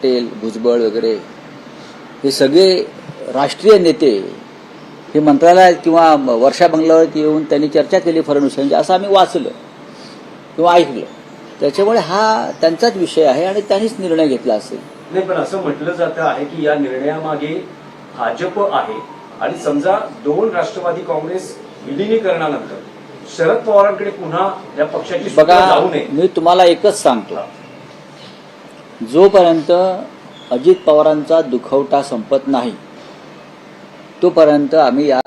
पटेल, भुजबळ वगैरे हे सगळे राष्ट्रीय नेते हे मंत्रालयात किंवा वर्षा बंगल्यावर येऊन त्यांनी चर्चा केली फडणवीसांची, असं आम्ही वाचलं किंवा ऐकलं. त्याच्यामुळे हा त्यांचाच विषय आहे आणि त्यांनीच निर्णय घेतला असेल. नाही, पण असं म्हटलं जातं आहे की या निर्णयामागे भाजप आहे आणि समजा 2 राष्ट्रवादी काँग्रेस विलिनीकरणानंतर शरद पवारांकडे पुन्हा या पक्षाची सूत्र बघा, जाऊ नये. मी तुम्हाला एकच सांगतो, जोपर्यंत अजित पवारांचा दुखवटा संपत नाही तोपर्यंत आम्ही या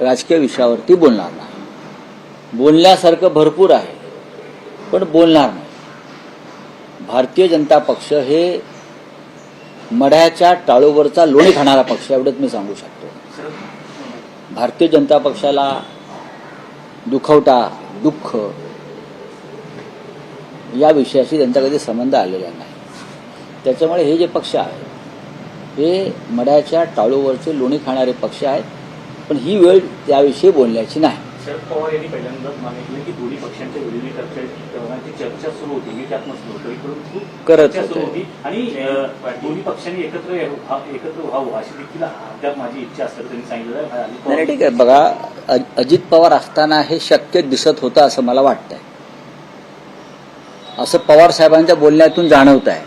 राजकीय विषयावरती बोलणार नाही. बोलण्यासारखं भरपूर आहे पण बोलणार नाही. भारतीय जनता पक्ष हे मढ्याच्या टाळूवरचा लोणी खाणारा पक्ष, एवढंच मी सांगू शकतो. भारतीय जनता पक्षाला दुखवटा, दुःख या विषयाशी त्यांचा कधी संबंध आलेला नाही. त्याच्यामुळे हे जे पक्ष आहे हे मढ्याच्या टाळूवरचे लोणी खाणारे पक्ष आहेत, पण ही वेळ त्याविषयी बोलण्याची नाही. शरद पवार यांनी पहिल्यांदाच मागितलं की दोन्ही पक्षांच्या विलिनीकरणाची चर्चा सुरू होती. मी त्यात नसलो तरी खूप चर्चा सुरू होती आणि दोन्ही पक्षांनी एकत्र व्हावं अशी देखील अद्याप माझी इच्छा असल्याचं त्यांनी सांगितलं. नाही, ठीक आहे. बघा, अजित पवार असताना हे शक्य दिसत होतं असं मला वाटतंय. असं पवार साहेबांच्या बोलण्यातून जाणवत आहे.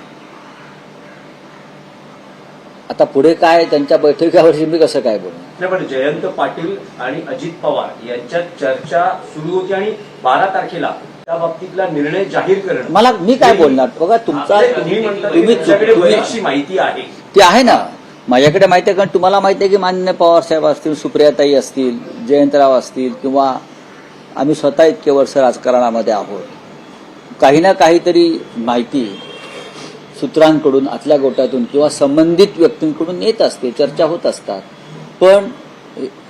आता पुढे काय त्यांच्या बैठकीवरची मी कसं काय बोलणार. नाही, पण जयंत पाटील आणि अजित पवार यांच्यात चर्चा सुरू होती आणि 12 तारखेला त्या बाबतीतला निर्णय जाहीर करणं. मी काय बोलणार. बघा, तुमच्याकडे बरीचशी माहिती आहे. ती आहे ना, माझ्याकडे माहिती आहे. कारण तुम्हाला माहिती आहे की माननीय पवार साहेब असतील, सुप्रियाताई असतील, जयंतराव असतील किंवा आम्ही स्वतः इतके वर्ष राजकारणामध्ये आहोत, काही ना काहीतरी माहिती सूत्रांकडून, आतल्या गोटातून किंवा संबंधित व्यक्तींकडून येत असते, चर्चा होत असतात. पण